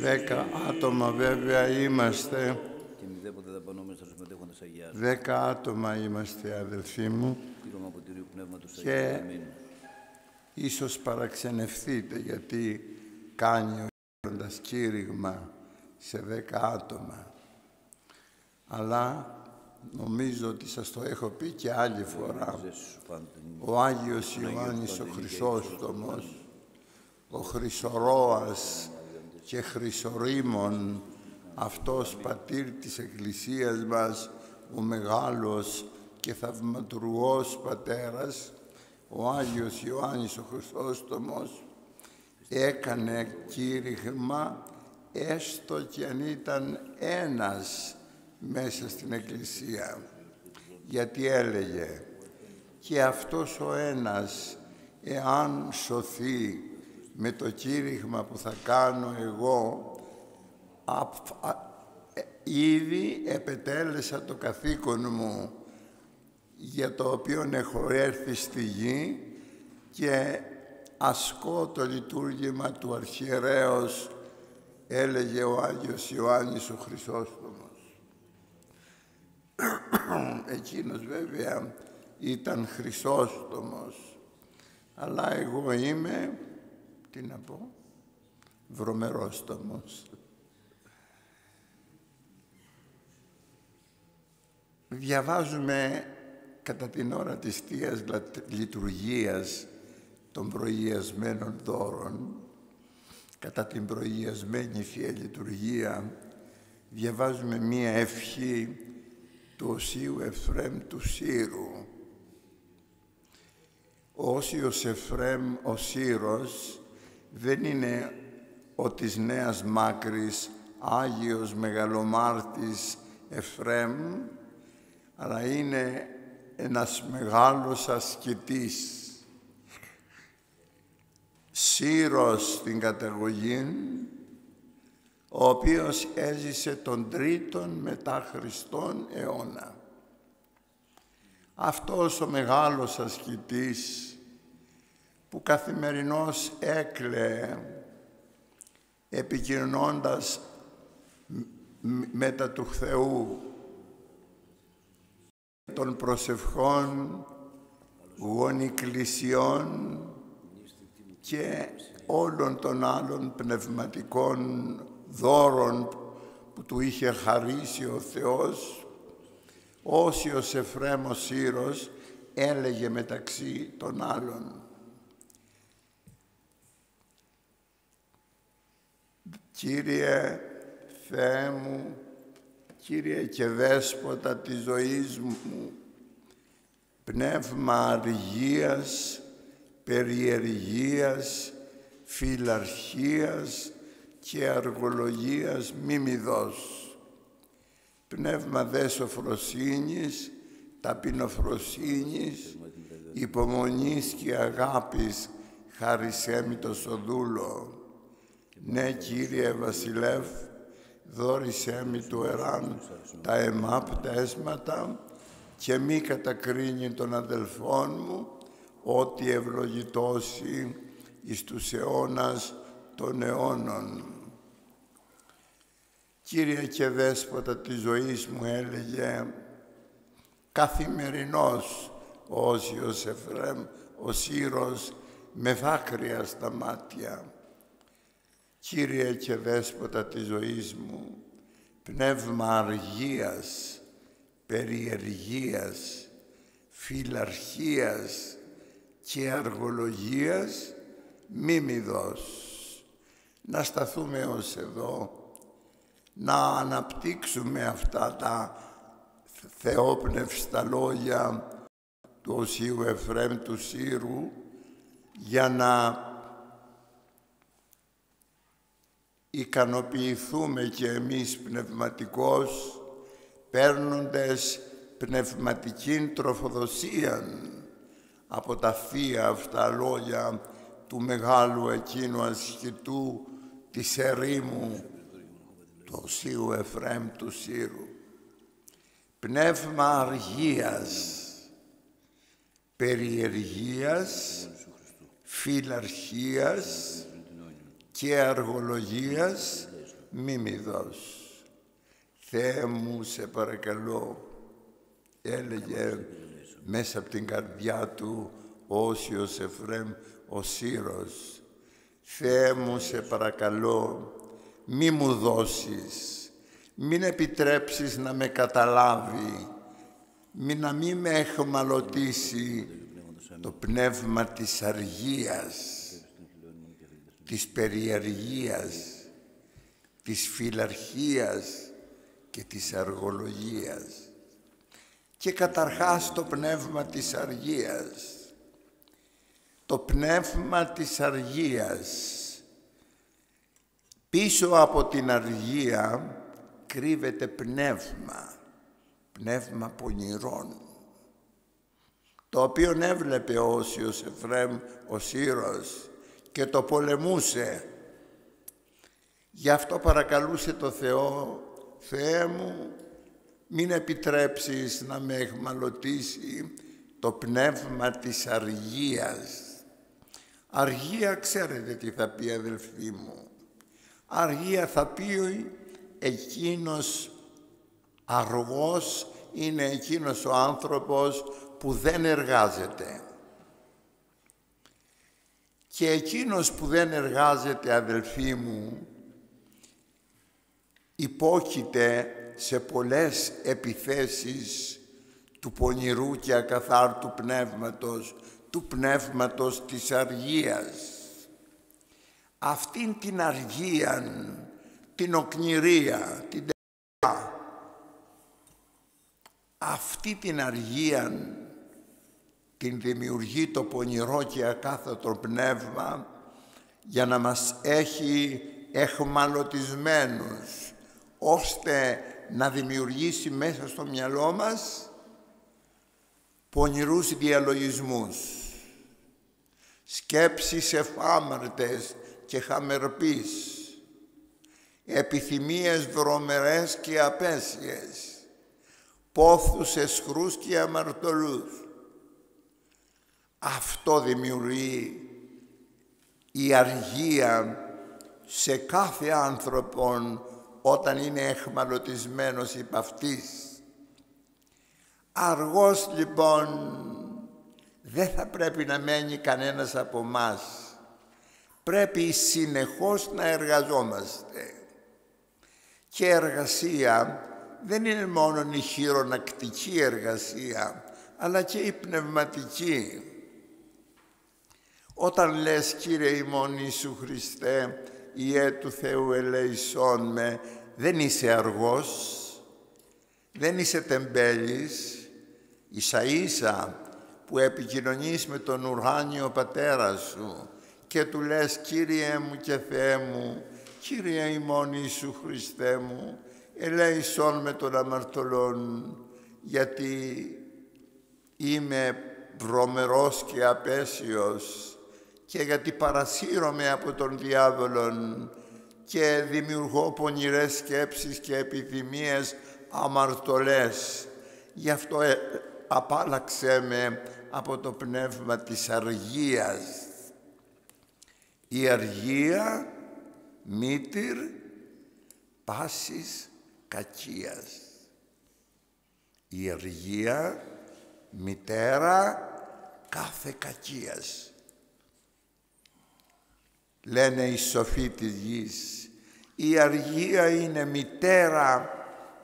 10 άτομα βέβαια είμαστε. 10 άτομα είμαστε, αδελφοί μου. Και ίσως παραξενευτείτε γιατί κάνει ο Γέροντας κήρυγμα σε 10 άτομα. Αλλά νομίζω ότι σας το έχω πει και άλλη φορά. Ο Άγιος Ιωάννης ο Χρυσόστομος, ο Χρυσορόας και Χρυσορήμων, αυτός πατήρ της Εκκλησίας μας, ο μεγάλος και θαυματουργός πατέρας, ο Άγιος Ιωάννης ο Χρυσόστομος, έκανε κήρυγμα έστω και αν ήταν ένας μέσα στην Εκκλησία. Γιατί έλεγε, και αυτός ο ένας, εάν σωθεί με το κήρυγμα που θα κάνω εγώ, ήδη επετέλεσα το καθήκον μου για το οποίο έχω έρθει στη γη και ασκώ το λειτουργήμα του αρχιερέως, έλεγε ο Άγιος Ιωάννης ο Χρυσόστομος. Εκείνος βέβαια ήταν Χρυσόστομος, αλλά εγώ είμαι, τι να πω, Βρωμερόστομος. Διαβάζουμε κατά την ώρα της Θείας Λειτουργίας των προηγιασμένων δώρων, κατά την προηγιασμένη Θεία Λειτουργία, διαβάζουμε μία ευχή του Οσίου Εφραίμ του Σύρου. Ο Όσιος Εφραίμ ο Σύρος δεν είναι ο της Νέας Μάκρης Άγιος Μεγαλομάρτης Εφραίμ, αλλά είναι ένας μεγάλος ασκητής. Σύρος στην καταγωγή, ο οποίος έζησε τον 3ο μετά Χριστόν αιώνα. Αυτός ο μεγάλος ασκητής που καθημερινώς έκλαιε επικοινωνώντας μετά του Θεού, των προσευχών, γονικλησιών και όλων των άλλων πνευματικών δώρων που του είχε χαρίσει ο Θεός, ο Όσιος Εφραίμ ο Σύρος έλεγε μεταξύ των άλλων, «Κύριε Θεέ μου, Κύριε και Δέσποτα της ζωής μου, πνεύμα αργίας, περιεργίας, φιλαρχίας και αργολογίας μη μη δώσ. Πνεύμα δε σοφροσύνης, ταπεινοφροσύνης, υπομονής και αγάπης χάρισέ μη το σοδούλο. Ναι, Κύριε Βασιλεύ, δώρισέ μη του εράν τα εμάπτα έσματα και μη κατακρίνει των αδελφών μου, ότι ευλογητώσει εις τους αιώνας των αιώνων. Κύριε και Δέσποτα της ζωής μου, έλεγε καθημερινός ο Όσιος Εφραίμ, ο Σύρος, με δάκρυα στα μάτια. Κύριε και Δέσποτα της ζωής μου, πνεύμα αργίας, περιεργίας, φιλαρχίας και αργολογίας μη μη δώσ. Να σταθούμε ως εδώ, να αναπτύξουμε αυτά τα θεόπνευστα λόγια του Οσίου Εφραίμ του Σύρου για να ικανοποιηθούμε και εμείς πνευματικώς, παίρνοντες πνευματικήν τροφοδοσίαν από τα θεία αυτά λόγια του μεγάλου εκείνου ασκητού της ερήμου, του Οσίου Εφραίμ του Σύρου. Πνεύμα αργίας, περιεργίας, φιλαρχίας και αργολογίας μη μη δώσ. Θεέ μου, σε παρακαλώ, έλεγε μέσα από την καρδιά του ο Όσιος Εφραίμ ο Σύρος, Θεέ μου, σε παρακαλώ, μη μου δώσεις, μην επιτρέψεις να με καταλάβει, να μην με εχμαλωτήσει το πνεύμα της αργίας, της περιαργίας, της φιλαρχίας και της αργολογίας. Και καταρχάς το πνεύμα της αργίας. Το πνεύμα της αργίας. Πίσω από την αργία κρύβεται πνεύμα, πνεύμα πονηρών, το οποίο έβλεπε ο Όσιος Εφραίμ ο Σύρος και το πολεμούσε. Γι' αυτό παρακαλούσε το Θεό, Θεέ μου, μην επιτρέψεις να με εχμαλωτήσει το πνεύμα της αργίας. Αργία, ξέρετε τι θα πει, αδελφοί μου. Αργία θα πει εκείνος αργός είναι εκείνος ο άνθρωπος που δεν εργάζεται. Και εκείνος που δεν εργάζεται, αδελφοί μου, υπόκειται σε πολλές επιθέσεις του πονηρού και ακαθάρτου πνεύματος, του πνεύματος της αργίας. Αυτήν την αργία, την οκνηρία, την τελειά, αυτή την αργία την δημιουργεί το πονηρό και ακάθαρτο πνεύμα για να μας έχει εχμαλωτισμένους, ώστε να δημιουργήσει μέσα στο μυαλό μας πονηρούς διαλογισμούς, σκέψεις εφάμαρτες και χαμερπείς, επιθυμίες βρωμερές και απέσιες, πόθους αισχρούς και αμαρτωλούς. Αυτό δημιουργεί η αργία σε κάθε άνθρωπον όταν είναι εχμαλωτισμένος υπ' αυτής. Αργός λοιπόν δεν θα πρέπει να μένει κανένας από μας. Πρέπει συνεχώς να εργαζόμαστε. Και εργασία δεν είναι μόνο η χειρονακτική εργασία, αλλά και η πνευματική. Όταν λες «Κύριε ημών Ιησού Χριστέ, Υιέ του Θεού ελέησόν με», δεν είσαι αργός, δεν είσαι τεμπέλης, ίσα-ίσα που επικοινωνείς με τον ουράνιο Πατέρα σου και του λες «Κύριε μου και Θεέ μου, Κύριε ημών Ιησού Χριστέ μου, ελέησόν με των αμαρτωλών, γιατί είμαι βρωμερός και απέσιος και γιατί παρασύρωμαι από τον διάβολον και δημιουργώ πονηρές σκέψεις και επιθυμίες αμαρτωλές. Γι' αυτό απάλλαξέ με από το πνεύμα της αργίας. Η αργία μήτηρ πάσης κακίας. Η αργία μητέρα κάθε κακίας. Λένε οι σοφοί της γης, η αργία είναι μητέρα,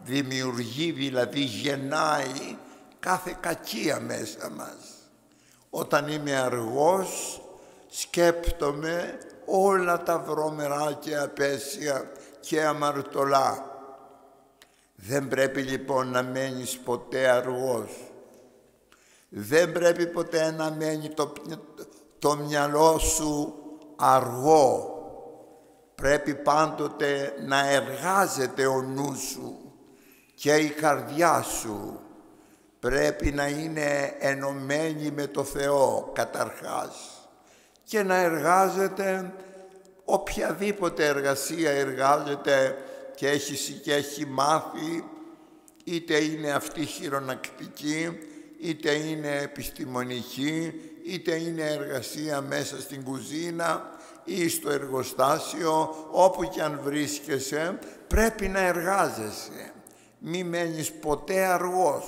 δημιουργεί δηλαδή, γεννάει κάθε κακία μέσα μας. Όταν είμαι αργός, σκέπτομαι όλα τα βρωμερά και απέσια και αμαρτωλά. Δεν πρέπει λοιπόν να μένεις ποτέ αργός. Δεν πρέπει ποτέ να μένει το μυαλό σου αργό. Πρέπει πάντοτε να εργάζεται ο νους σου και η καρδιά σου. Πρέπει να είναι ενωμένη με το Θεό καταρχάς και να εργάζεται οποιαδήποτε εργασία εργάζεται και έχει μάθει, είτε είναι αυτή χειρονακτική, είτε είναι επιστημονική, είτε είναι εργασία μέσα στην κουζίνα ή στο εργοστάσιο, όπου και αν βρίσκεσαι, πρέπει να εργάζεσαι. Μη μένεις ποτέ αργός,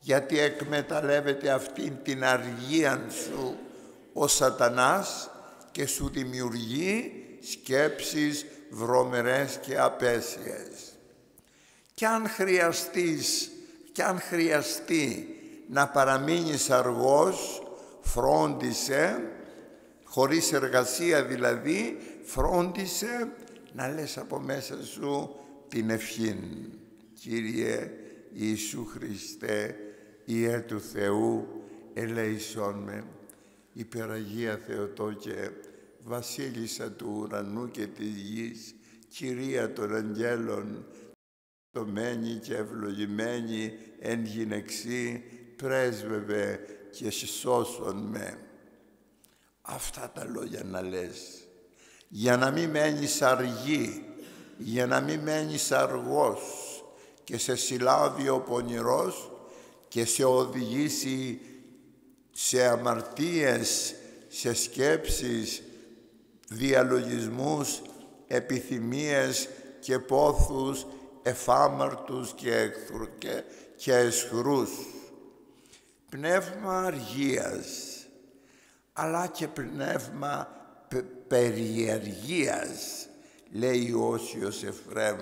γιατί εκμεταλλεύεται αυτήν την αργία σου ο Σατανάς και σου δημιουργεί σκέψεις βρωμερές και απέσιες. Κι αν χρειαστεί να παραμείνεις αργός, φρόντισε, χωρίς εργασία δηλαδή, φρόντισε να λες από μέσα σου την ευχήν. Κύριε Ιησού Χριστέ, Υιέ του Θεού, ελέησόν με. Υπεραγία Θεοτόκε, Βασίλισσα του ουρανού και της γης, Κυρία των αγγέλων, τομένη και ευλογημένη εν γυναιξή, πρέσβευε και σώσον με. Αυτά τα λόγια να λες, για να μην μένεις αργή, για να μην μένεις αργός και σε συλλάβει ο πονηρός και σε οδηγήσει σε αμαρτίες, σε σκέψεις, διαλογισμούς, επιθυμίες και πόθους εφάμαρτους και αισχρούς. Πνεύμα αργίας, αλλά και πνεύμα περιεργίας, λέει ο Όσιος Εφραίμ.